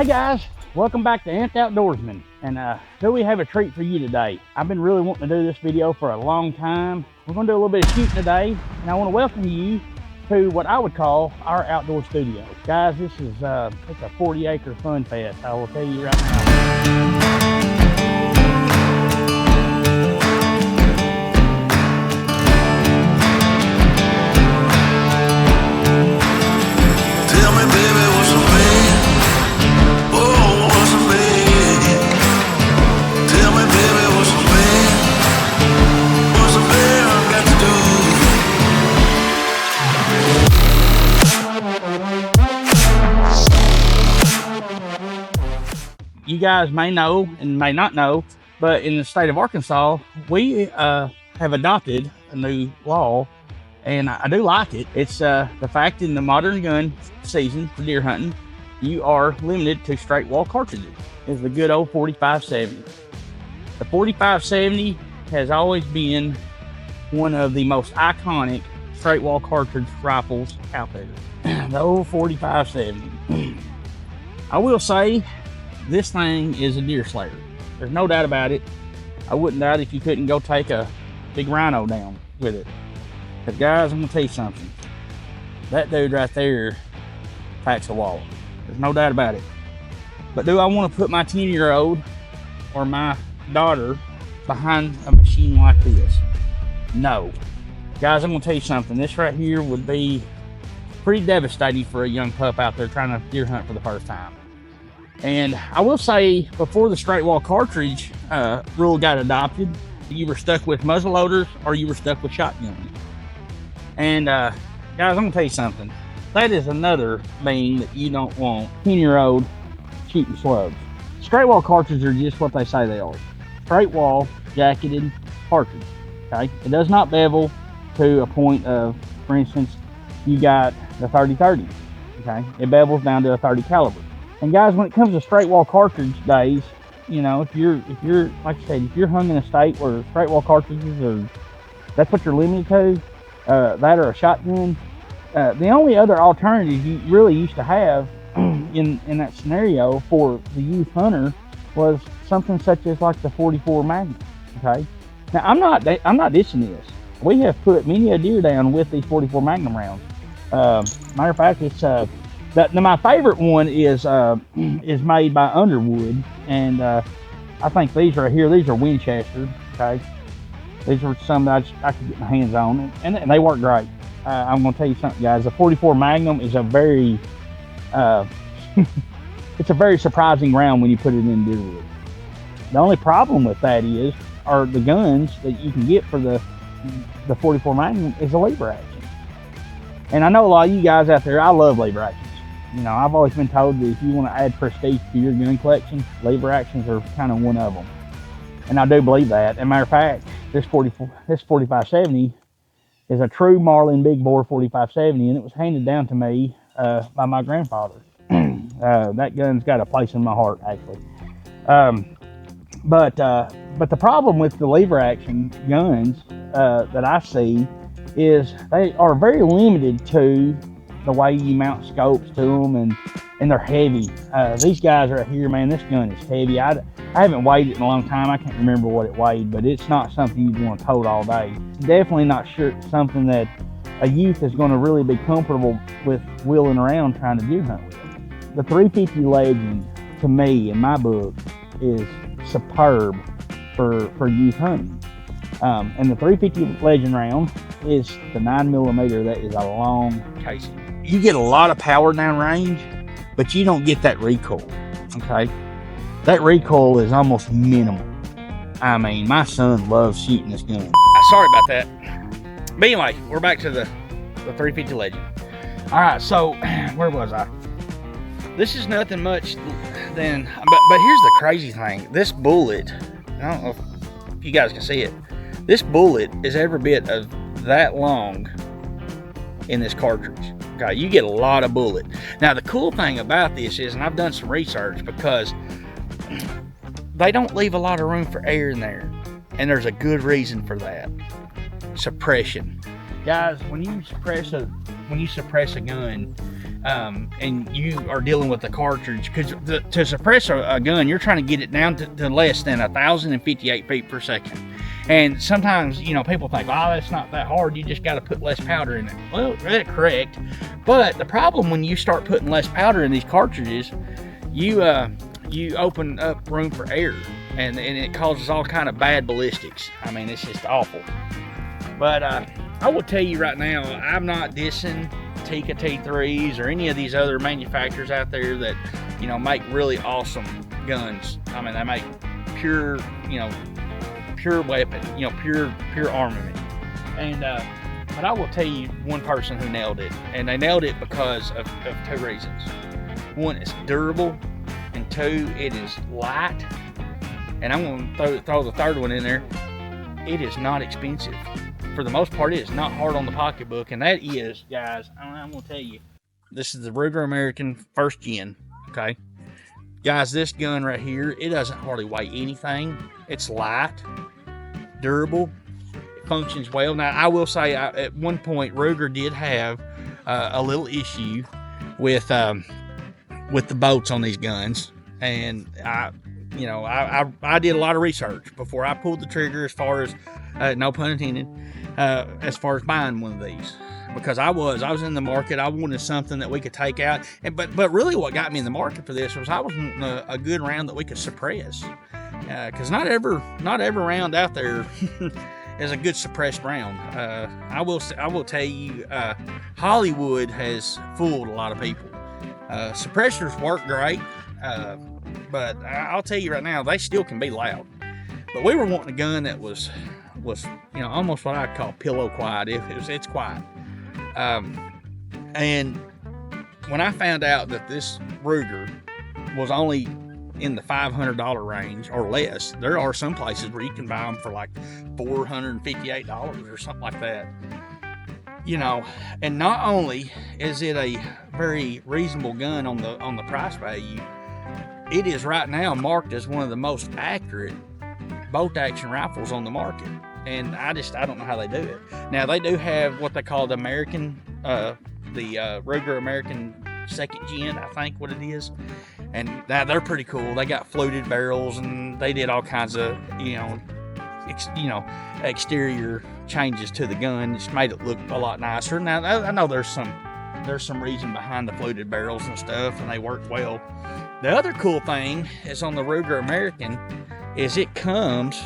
Hey guys, welcome back to Amped Outdoorsman, and do we have a treat for you today? I've been really wanting to do this video for a long time. We're going to do a little bit of shooting today, and I want to welcome you to what I would call our outdoor studio. Guys, this is it's a 40-acre fun fest, I will tell you right now. You guys may know and may not know, but in the state of Arkansas, we have adopted a new law, and I do like it. It's the fact in the modern gun season for deer hunting, you are limited to straight wall cartridges. It's the good old 4570. The 4570 has always been one of the most iconic straight wall cartridge rifles out there. The old 4570. I will say, this thing is a deer slayer. There's no doubt about it. I wouldn't doubt if you couldn't go take a big rhino down with it. But guys, I'm gonna tell you something. That dude right there packs a wall. There's no doubt about it. But do I want to put my 10-year-old or my daughter behind a machine like this? No. Guys, I'm gonna tell you something. This right here would be pretty devastating for a young pup out there trying to deer hunt for the first time. And I will say, before the straight wall cartridge rule got adopted, you were stuck with muzzle loaders or you were stuck with shotguns. And guys, I'm gonna tell you something. That is another thing that you don't want 10-year-old shooting slugs. Straight wall cartridges are just what they say they are. Straight wall, jacketed cartridge, okay? It does not bevel to a point of, for instance, you got the 30-30, okay? It bevels down to a 30 caliber. And guys, when it comes to straight wall cartridge days, you know, if you're like I said, if you're hung in a state where straight wall cartridges are, that's what you're limited to, that or a shotgun. The only other alternative you really used to have in that scenario for the youth hunter was something such as like the 44 Magnum. Okay, now I'm not dissing this. We have put many a deer down with these 44 Magnum rounds. Matter of fact, it's now my favorite one is made by Underwood, and I think these right here, these are Winchester. Okay, these are some that I could get my hands on, and they work great. I'm going to tell you something, guys. The 44 Magnum is a very it's a very surprising round when you put it in deer wood. The only problem with that are the guns that you can get for the 44 Magnum is a lever action. And I know a lot of you guys out there, I love lever actions. You know, I've always been told that if you want to add prestige to your gun collection, lever actions are kind of one of them. And I do believe that. As a matter of fact, this 4570 is a true Marlin big bore 4570, and it was handed down to me by my grandfather. That gun's got a place in my heart, actually. But the problem with the lever action guns that I see is they are very limited to the way you mount scopes to them, and they're heavy. These guys right here, man, this gun is heavy. I haven't weighed it in a long time. I can't remember what it weighed, but it's not something you'd want to tote all day. It's definitely not something that a youth is going to really be comfortable with wheeling around trying to deer hunt with. The 350 Legend, to me, in my book, is superb for youth hunting. And the 350 Legend round is the 9mm that is a long casing. You get a lot of power downrange, but you don't get that recoil, okay? That recoil is almost minimal. I mean, my son loves shooting this gun. Sorry about that. But anyway, we're back to the 350 Legend. All right, so where was I? This is nothing much than, but here's the crazy thing. This bullet, I don't know if you guys can see it. This bullet is every bit of that long in this cartridge. Okay, you get a lot of bullet. Now the cool thing about this is, and I've done some research, because they don't leave a lot of room for air in there, and there's a good reason for that. Suppression. Guys, when you suppress a gun, and you are dealing with the cartridge, because to suppress a gun, you're trying to get it down to less than 1,058 feet per second. And sometimes, you know, people think, oh, that's not that hard, you just got to put less powder in it. Well, that's correct, but the problem when you start putting less powder in these cartridges, you open up room for error, and it causes all kind of bad ballistics. I mean, it's just awful. But I will tell you right now, I'm not dissing Tikka T3s or any of these other manufacturers out there that, you know, make really awesome guns. I mean, they make pure, you know, pure weapon, you know, pure armament. And but I will tell you one person who nailed it, and they nailed it because of two reasons. One, it's durable, and two, it is light. And I'm going to throw the third one in there. It is not expensive. For the most part, it is not hard on the pocketbook, and that is, guys, I'm going to tell you, this is the Ruger American First Gen, okay? Guys, this gun right here, it doesn't hardly weigh anything. It's light, durable, it functions well. Now, I will say, at one point, Ruger did have a little issue with the bolts on these guns, and I did a lot of research before I pulled the trigger, as far as, no pun intended, as far as buying one of these, because I was in the market. I wanted something that we could take out, but really what got me in the market for this was I was wanting a good round that we could suppress, because not every round out there is a good suppressed round. I will tell you, Hollywood has fooled a lot of people. Suppressors work great, but I'll tell you right now, they still can be loud. But we were wanting a gun that was you know, almost what I call pillow quiet. It's quiet. And when I found out that this Ruger was only in the $500 range or less, there are some places where you can buy them for like $458 or something like that. You know, and not only is it a very reasonable gun on the price value, it is right now marked as one of the most accurate bolt action rifles on the market. And I don't know how they do it. Now, they do have what they call the American, Ruger American Second Gen, I think what it is. And they're pretty cool. They got fluted barrels, and they did all kinds of, exterior changes to the gun. It's made it look a lot nicer. Now, I know there's some reason behind the fluted barrels and stuff, and they work well. The other cool thing is on the Ruger American is it comes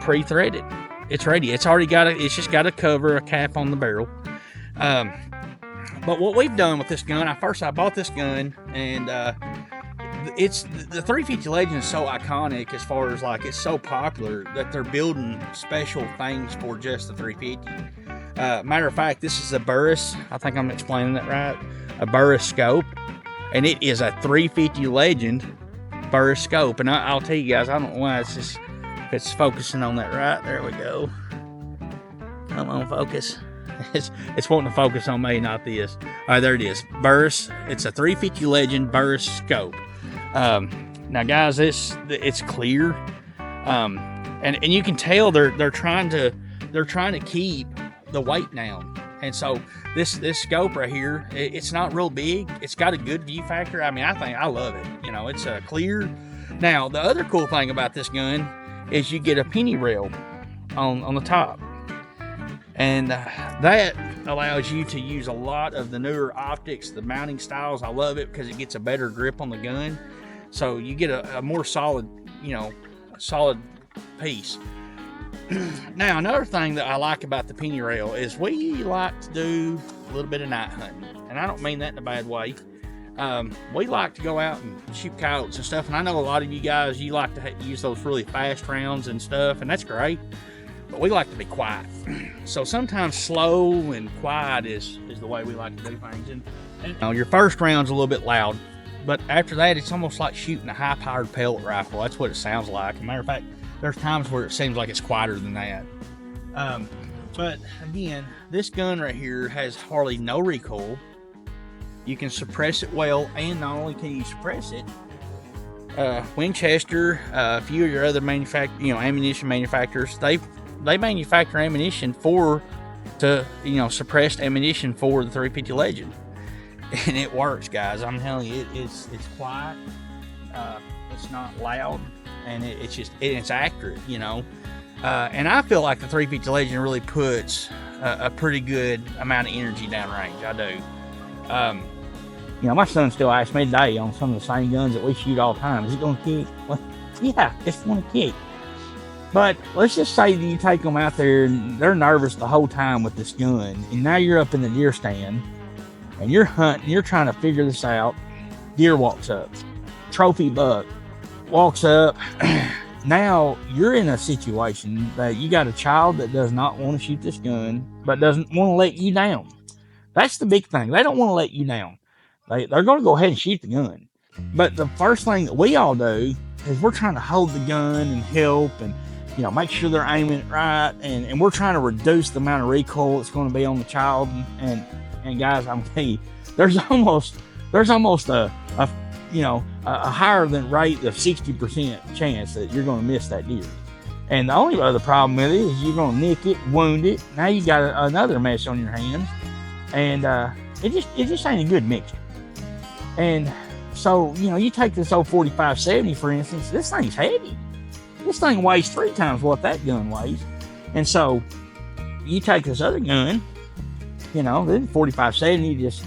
pre-threaded. It's ready. It's just got a cover, a cap on the barrel. But what we've done with this gun, I bought this gun, and it's the 350 Legend is so iconic, as far as like it's so popular that they're building special things for just the 350. Matter of fact, this is a Burris. I think I'm explaining that right. A Burris scope, and it is a 350 Legend Burris scope. And I'll tell you guys, I don't know why it's focusing on that right. There we go. Come on, focus. It's wanting to focus on me, not this. All right, there it is. Burris. It's a 350 Legend Burris scope. Now, guys, it's clear, and you can tell they're trying to keep the weight down. And so this scope right here, it's not real big. It's got a good view factor. I mean, I love it. You know, it's clear. Now, the other cool thing about this gun is you get a penny rail on the top, and that allows you to use a lot of the newer optics, the mounting styles. I love it because it gets a better grip on the gun, so you get a more solid, solid piece. Now, another thing that I like about the penny rail is we like to do a little bit of night hunting, and I don't mean that in a bad way. We like to go out and shoot coyotes and stuff, and I know a lot of you guys, you like to use those really fast rounds and stuff, and that's great, but we like to be quiet. So sometimes slow and quiet is the way we like to do things. And your first round's a little bit loud, but after that, it's almost like shooting a high-powered pellet rifle. That's what it sounds like. As a matter of fact, there's times where it seems like it's quieter than that. But again, this gun right here has hardly no recoil. You can suppress it well, and not only can you suppress it, Winchester, a few of your other ammunition manufacturers, they manufacture ammunition suppressed ammunition for the 350 Legend. and it works, guys. I'm telling you, it's quiet, it's not loud, and it's accurate, you know. And I feel like the 350 Legend really puts a pretty good amount of energy downrange. I do. You know, my son still asks me today on some of the same guns that we shoot all the time, is it going to kick? Well, yeah, it's going to kick. But let's just say that you take them out there and they're nervous the whole time with this gun, and now you're up in the deer stand and you're hunting, you're trying to figure this out. Deer walks up, trophy buck walks up. Now you're in a situation that you got a child that does not want to shoot this gun, but doesn't want to let you down. That's the big thing. They don't want to let you down. They're going to go ahead and shoot the gun. But the first thing that we all do is we're trying to hold the gun and help and, you know, make sure they're aiming it right. And we're trying to reduce the amount of recoil that's going to be on the child. And guys, I'm telling you, there's almost a higher than rate of 60% chance that you're going to miss that deer. And the only other problem with it is you're going to nick it, wound it. Now you got another mess on your hands. And it just ain't a good mixture. And so, you know, you take this old 4570, for instance, this thing's heavy. This thing weighs 3 times what that gun weighs. And so you take this other gun, you know, the 4570, just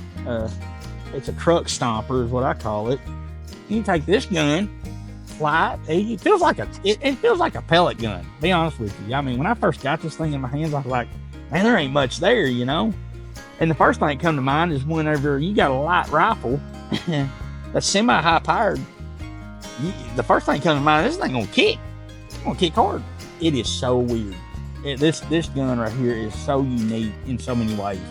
it's a truck stomper is what I call it. You take this gun, fly it, it feels like a pellet gun, to be honest with you. I mean, when I first got this thing in my hands, I was like, man, there ain't much there, you know. And the first thing that come to mind is whenever you got a light rifle that's semi-high powered, the first thing that comes to mind, this thing gonna kick. It's gonna kick hard. It is so weird. This gun right here is so unique in so many ways.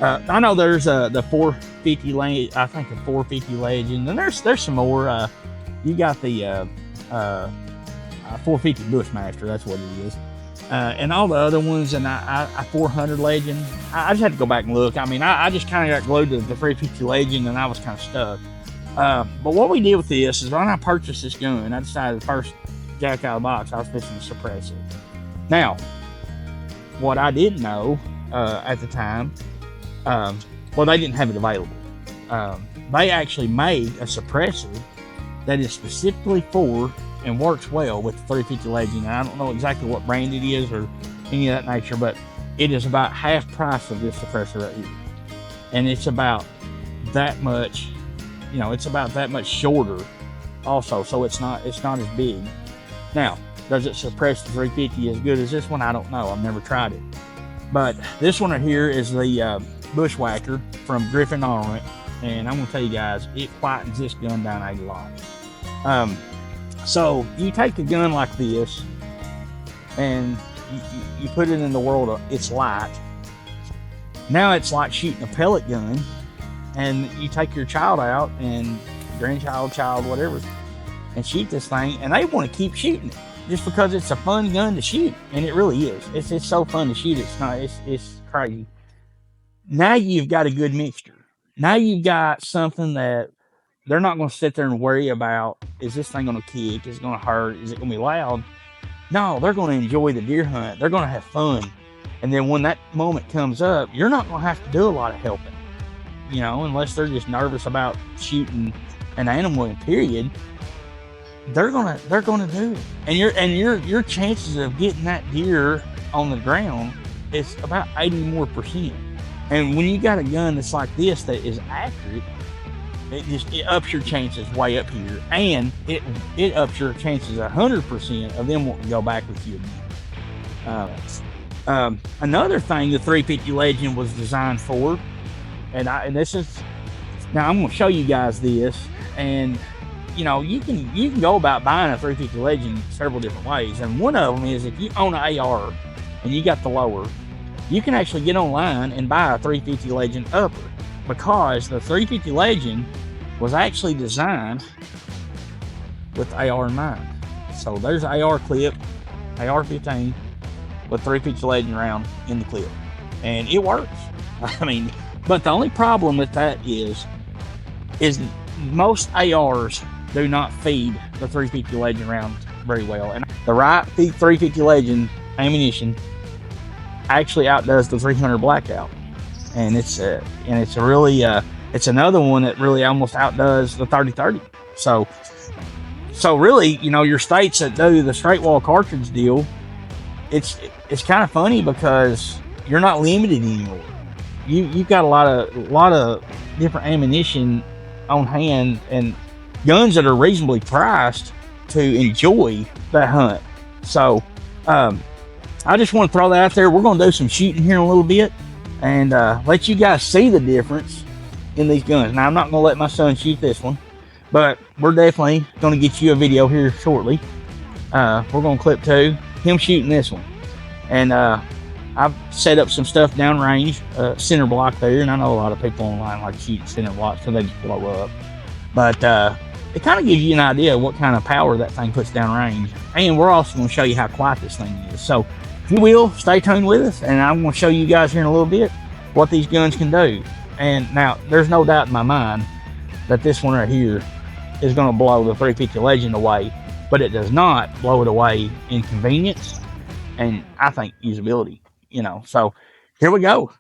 I know there's the 450 Legend, I think the 450 Legend, and there's some more. You got the 450 Bushmaster, that's what it is. And all the other ones, and I 400 Legend. I just had to go back and look. I mean, I just kind of got glued to the 350 Legend, and I was kind of stuck. But what we did with this is when I purchased this gun, I decided the first jack out of the box, I was fixing to suppress it. Now, what I didn't know at the time, well, they didn't have it available. They actually made a suppressor that is specifically for and works well with the 350 Legend. And I don't know exactly what brand it is or any of that nature, but it is about half price of this suppressor right here. And it's about that much, you know, it's about that much shorter also, so it's not as big. Now, does it suppress the 350 as good as this one? I don't know. I've never tried it. But this one right here is the Bushwhacker from Griffin Armament, and I'm going to tell you guys, it quietens this gun down a lot. So you take a gun like this and you put it in the world of it's light. Now it's like shooting a pellet gun, and you take your child out and grandchild, child, whatever, and shoot this thing, and they want to keep shooting it just because it's a fun gun to shoot, and it really is. It's so fun to shoot. It's crazy. Now you've got a good mixture. Now you've got something that they're not going to sit there and worry about, is this thing going to kick? Is it going to hurt? Is it going to be loud? No, they're going to enjoy the deer hunt. They're going to have fun. And then when that moment comes up, you're not going to have to do a lot of helping, you know, unless they're just nervous about shooting an animal in period. They're gonna do it. And your chances of getting that deer on the ground is about 80% more. And when you got a gun that's like this that is accurate, it ups your chances way up here, and it ups your chances 100% of them wanting to go back with you again. Another thing the 350 Legend was designed for, and this is, now I'm going to show you guys this, and you know, you can go about buying a 350 Legend several different ways, and one of them is if you own an AR and you got the lower, you can actually get online and buy a 350 Legend upper, because the 350 Legend was actually designed with AR in mind. So there's an AR clip, AR-15 with 350 Legend round in the clip, and it works. I mean, but the only problem with that is most ARs do not feed the 350 Legend round very well, and the right 350 Legend ammunition actually outdoes the 300 Blackout, and it's a really it's another one that really almost outdoes the 30-30. So really, you know, your states that do the straight wall cartridge deal, it's kind of funny because you're not limited anymore. You've got a lot of different ammunition on hand and guns that are reasonably priced to enjoy that hunt. So I just want to throw that out there. We're going to do some shooting here in a little bit and let you guys see the difference in these guns. Now, I'm not going to let my son shoot this one, but we're definitely going to get you a video here shortly. We're going to clip to him shooting this one. And I've set up some stuff downrange, center block there, and I know a lot of people online like to shoot center blocks so they just blow up. But it kind of gives you an idea of what kind of power that thing puts downrange. And we're also going to show you how quiet this thing is. So if you will, stay tuned with us, and I'm going to show you guys here in a little bit what these guns can do. And now, there's no doubt in my mind that this one right here is going to blow the 350 Legend away, but it does not blow it away in convenience and I think usability, you know. So here we go.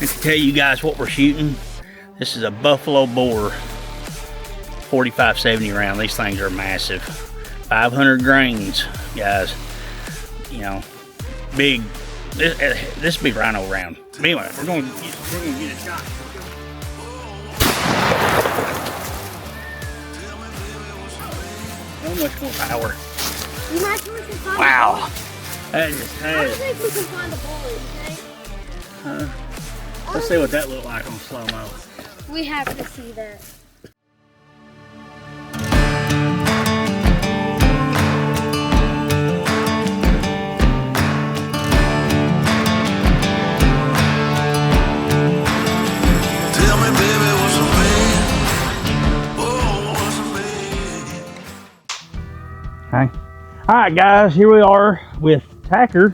To tell you guys what we're shooting, this is a Buffalo Bore 4570 round. These things are massive, 500 grains, guys. You know, big. This big rhino round. But anyway, we're gonna get a shot. So much more power. Wow. That just has. I don't think we can find a bullet, okay? Let's see what that looked like on slow-mo. We have to see that. Tell me, baby, what's a man? Oh, what's a man? Okay. All right, guys, here we are with Tacker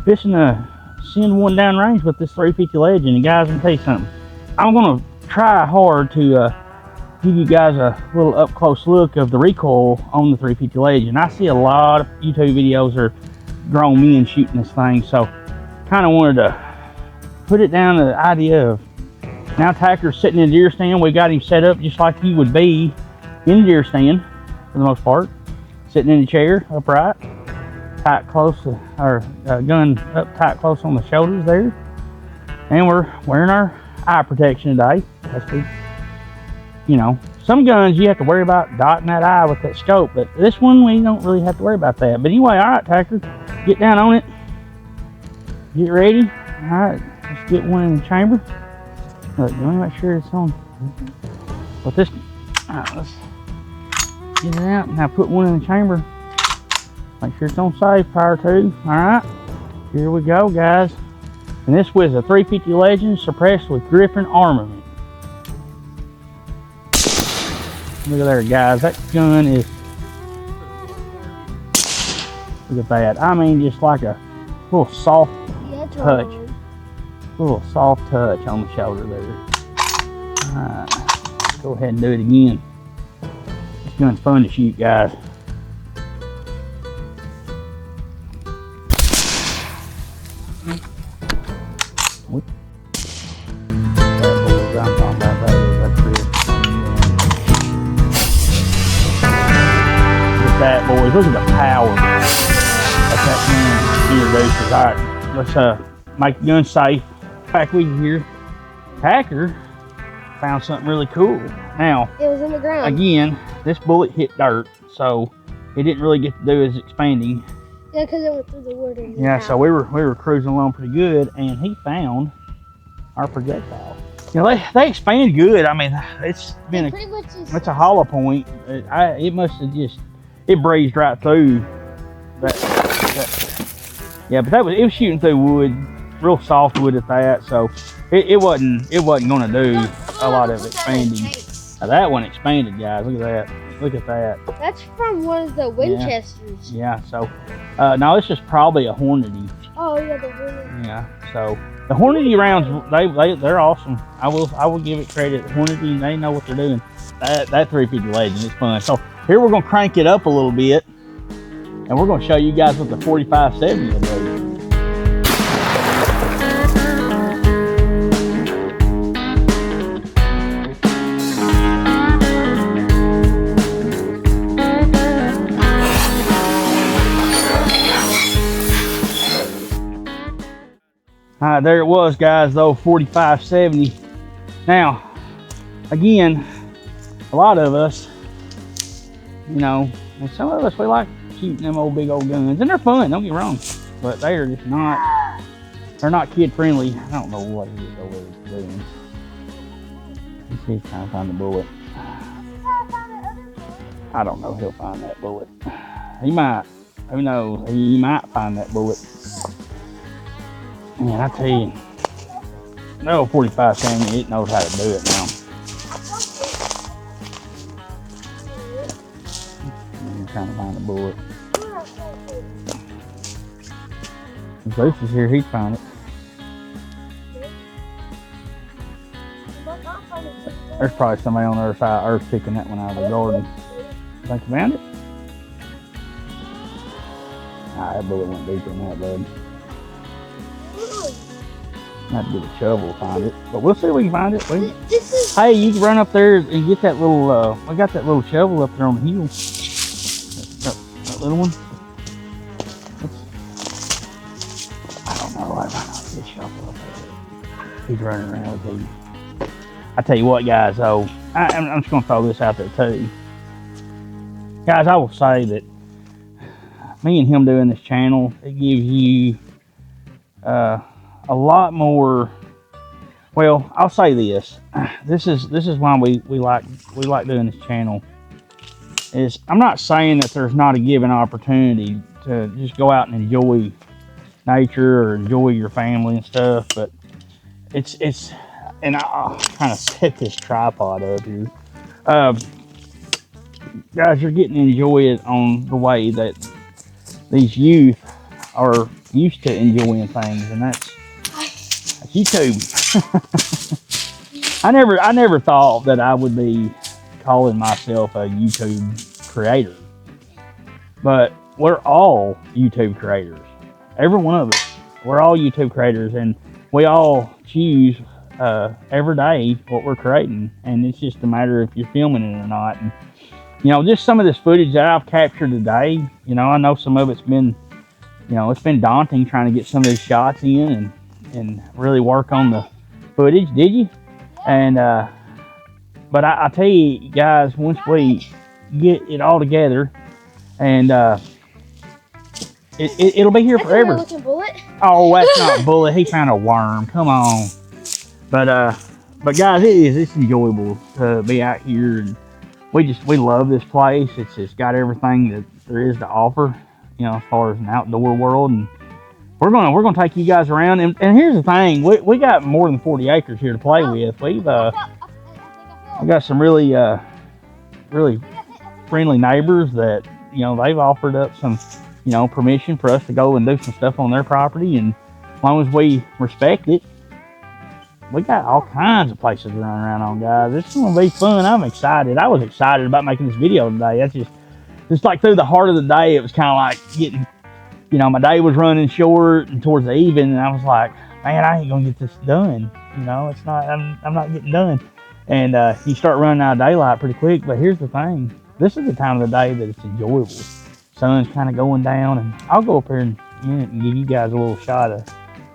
fishing a send one downrange with this 350 Legend. And guys, let me tell you something. I'm gonna try hard to give you guys a little up close look of the recoil on the 350 Legend. I see a lot of YouTube videos of grown men shooting this thing, so kind of wanted to put it down to the idea of now Tacker's sitting in a deer stand. We got him set up just like he would be in a deer stand for the most part, sitting in the chair upright, tight close, our gun up tight close on the shoulders there, and we're wearing our eye protection today. That's good. You know, some guns you have to worry about dotting that eye with that scope, but this one we don't really have to worry about that. But anyway, all right, Tacker, get down on it, get ready. All right, let's get one in the chamber. Look, let me make sure it's on. But this, all right, let's get it out. Now put one in the chamber. Make sure it's on safe, power 2. All right, here we go, guys. And this was a 350 Legend suppressed with Griffin armament. Look at there, guys. That gun is, look at that. I mean, just like a little soft touch. A little soft touch on the shoulder there. All right, go ahead and do it again. This gun's fun to shoot, guys. That, boys, look at the power that gun introduces. All right, let's make the gun safe. Back with you here. Tacker found something really cool. Now, it was in the ground. Again, this bullet hit dirt, so it didn't really get to do its expanding. Yeah, because it went through the wood. And yeah, so we were cruising along pretty good, and he found our projectile. You know, they expand good. I mean, it's been it's a hollow point. It must have just, it breezed right through that. Yeah, but it was shooting through wood. real soft wood at that, so it wasn't going to do a lot of expanding. Now that one expanded, guys. Look at that. Look at that. That's from one of the Winchesters. Yeah. So now this is probably a Hornady. Oh yeah, the Hornady. Yeah. So the Hornady rounds, they're awesome. I will give it credit. Hornady, they know what they're doing. That 350 Legend is fun. So here we're gonna crank it up a little bit, and we're gonna show you guys what the 4570 will do. All right, there it was, guys, though, 4570. Now, again, a lot of us, you know, and some of us, we like shooting them old big old guns, and they're fun, don't get me wrong, but they are just not, they're not kid friendly. I don't know what he is over there doing. Let's see if he's trying to find the bullet. I don't know if he'll find that bullet. He might, who knows, he might find that bullet. Man, I tell you, no 4570, it knows how to do it now. I'm trying to find a bullet. If Bruce is here, he'd find it. There's probably somebody on the other side of Earth picking that one out of the garden. Think you found it? Nah, that bullet went deeper than that, bud. I have to get a shovel to find it, but we'll see if we can find it. Hey, you can run up there and get that little, we got that little shovel up there on the hill. That little one. I don't know, I might not get a shovel up there. He's running around with him. I tell you what, guys, though, I'm just going to throw this out there too. Guys, I will say that me and him doing this channel, it gives you, a lot more. Well, I'll say this. This is why we like doing this channel. Is I'm not saying that there's not a given opportunity to just go out and enjoy nature or enjoy your family and stuff, but it's and I'll kind of set this tripod up here. Guys, you're getting to enjoy it on the way that these youth are used to enjoying things, and that's YouTube. I never thought that I would be calling myself a YouTube creator, but we're all YouTube creators. Every one of us, we're all YouTube creators, and we all choose every day what we're creating, and it's just a matter if you're filming it or not. And you know, just some of this footage that I've captured today, you know, I know some of it's been, you know, it's been daunting trying to get some of these shots in and really work on the footage. Did you? And but I tell you guys, once we get it all together, and it'll be here forever. Looking bullet. Oh, that's not a bullet. He found a worm. Come on. But guys, it's enjoyable to be out here, and we love this place. It's got everything that there is to offer, you know, as far as an outdoor world, and we're gonna take you guys around. And here's the thing, we got more than 40 acres here to play with. We got some really friendly neighbors that, you know, they've offered up some, you know, permission for us to go and do some stuff on their property, and as long as we respect it, we got all kinds of places to run around on, guys. It's gonna be fun. I'm excited. I was excited about making this video today. That's just like through the heart of the day, it was kind of like getting, you know, my day was running short and towards the evening, and I was like, man, I ain't gonna get this done. You know, it's not, I'm not getting done. And you start running out of daylight pretty quick. But here's the thing, this is the time of the day that it's enjoyable. Sun's kind of going down, and I'll go up here in a minute and give you guys a little shot of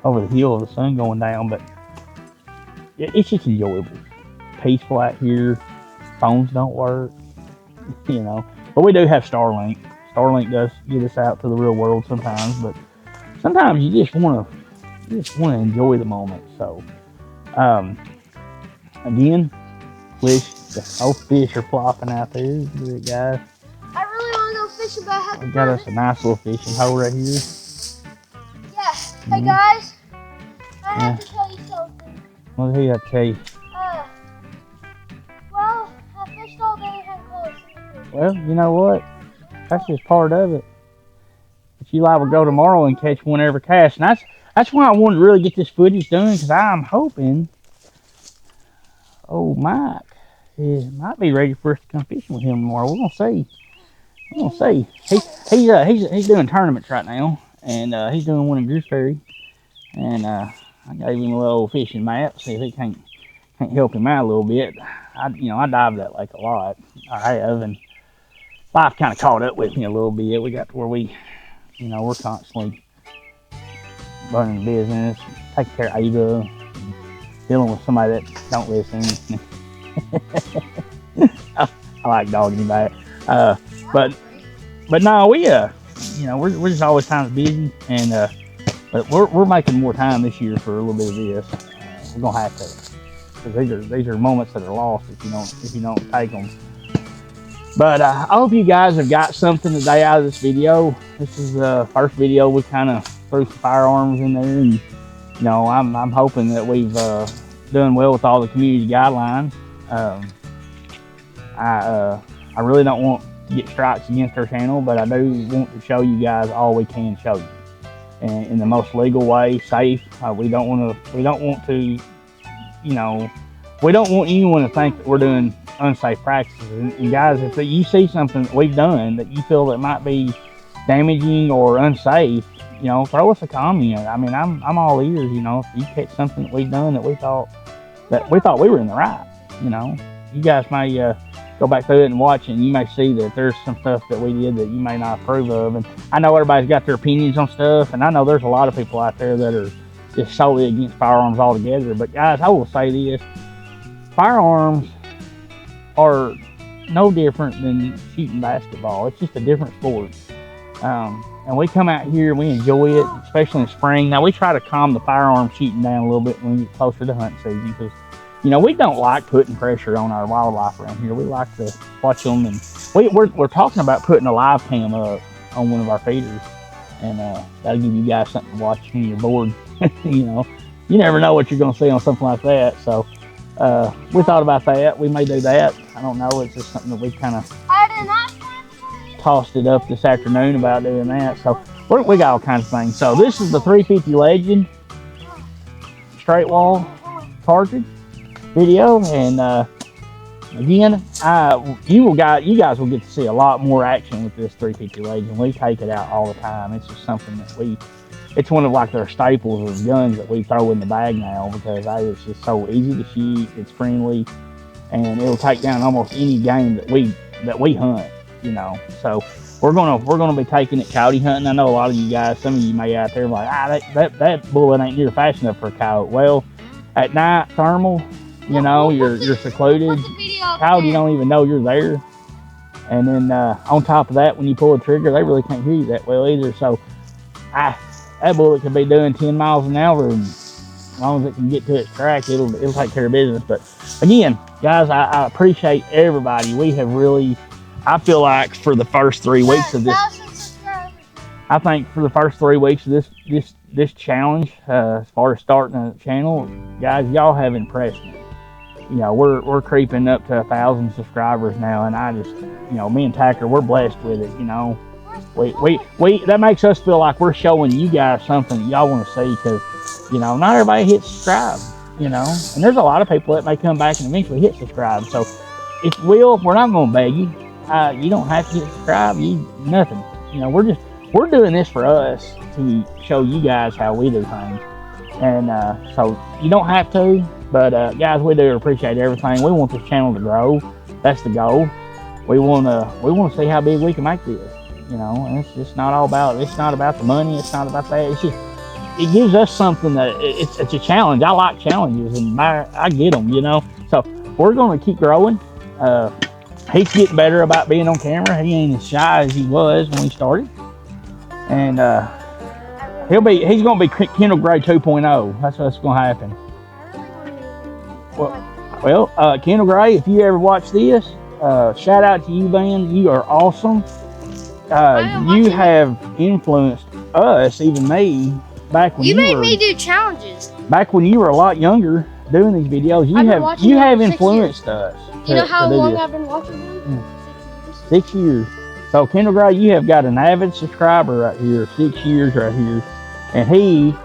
over the hill of the sun going down. But it's just enjoyable, peaceful out here. Phones don't work, you know, but we do have Starlink. Starlink does get us out to the real world sometimes, but sometimes you just want to enjoy the moment. So again, wish the old fish are flopping out there. Good, guys. I really want to go fishing, but I have to. We got us a nice little fishing hole right here. Yeah. Hey guys, have to tell you something. What do you have to tell you? Well, I fished all day and haven't caught a single fish. Well, you know what? That's just part of it. But you liable to go tomorrow and catch one every cast. And that's why I wanted to really get this footage done, because I'm hoping old Mike might be ready for us to come fishing with him tomorrow. We're gonna see. We're gonna see. He's doing tournaments right now, and he's doing one in Gooseberry. And I gave him a little fishing map, see if he can't help him out a little bit. I dive that lake a lot. I have, and life kind of caught up with me a little bit. We got to where we're constantly running the business, taking care of Ava, dealing with somebody that don't listen. I like dogging him back. But no, we're just always kind of busy, and but we're making more time this year for a little bit of this. We're gonna have to, because these are moments that are lost if you don't take them. But I hope you guys have got something today out of this video. This is the first video we kind of threw some firearms in there, and I'm hoping that we've done well with all the community guidelines. I really don't want to get strikes against our channel, but I do want to show you guys all we can show you, and in the most legal way, safe. We don't want anyone to think that we're doing unsafe practices. And guys, if you see something that we've done that you feel that might be damaging or unsafe, throw us a comment. I mean, I'm all ears. If you catch something that we've done that we thought we were in the right, you guys may go back through it and watch, and you may see that there's some stuff that we did that you may not approve of. And I know everybody's got their opinions on stuff, and I know there's a lot of people out there that are just solely against firearms altogether. But guys, I will say this: firearms are no different than shooting basketball. It's just a different sport. And we come out here and we enjoy it, especially in spring. Now, we try to calm the firearm shooting down a little bit when we get closer to hunting season, because we don't like putting pressure on our wildlife around here. We like to watch them, and we're talking about putting a live cam up on one of our feeders, and that'll give you guys something to watch when you're bored. You never know what you're going to see on something like that. So we thought about that. We may do that. I don't know. It's just something that we kind of tossed it up this afternoon about doing that. So we got all kinds of things. So this is the 350 Legend straight wall cartridge video, and again, you guys will get to see a lot more action with this 350 Legend. We take it out all the time. It's just something that it's one of like their staples of guns that we throw in the bag now, because it's just so easy to shoot, it's friendly, and it'll take down almost any game that we hunt. So we're gonna be taking it coyote hunting. I know a lot of you guys, some of you may out there like, that bullet ain't near fast enough for a coyote. Well, at night, thermal, you're secluded. Coyote don't even know you're there. And then on top of that, when you pull the trigger, they really can't hear you that well either. So that bullet can be doing 10 miles an hour, and as long as it can get to its track, it'll take care of business. But again, guys, I appreciate everybody. We have really, I feel like for the first 3 weeks of this, I think for the first 3 weeks of this challenge, as far as starting a channel, guys, y'all have impressed me. We're creeping up to 1,000 subscribers now, and I just, me and Tacker, we're blessed with it. We that makes us feel like we're showing you guys something that y'all want to see, because not everybody hits subscribe, and there's a lot of people that may come back and eventually hit subscribe. So we're not going to beg you. You don't have to hit subscribe. Nothing. We're doing this for us to show you guys how we do things, and so you don't have to. But guys, we do appreciate everything. We want this channel to grow. That's the goal. We want to see how big we can make this. And it's just not all about. It's not about the money. It's not about that. It's just, it gives us something that it's a challenge. I like challenges, and I get them. So we're going to keep growing. He's getting better about being on camera. He ain't as shy as he was when we started, and he's going to be Kendall Gray 2.0. That's what's going to happen. Well, Kendall Gray, if you ever watch this, shout out to you, man. You are awesome. You have influenced us, even me, back when you made were, me do challenges. back when you were a lot younger doing these videos, you have influenced us. You know how long this. I've been watching them? 6 years. So Kendall Gray, you have got an avid subscriber right here, 6 years right here. And he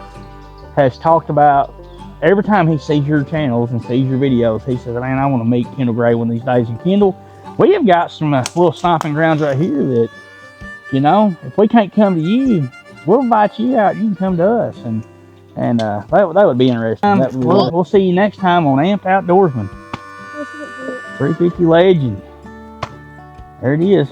has talked about, every time he sees your channels and sees your videos, he says, man, I want to meet Kendall Gray one of these days. And Kendall, we have got some little stomping grounds right here that, you know, if we can't come to you, we'll invite you out. You can come to us. And that would be interesting. We'll see you next time on Amped Outdoorsman. 350 Legend. There it is.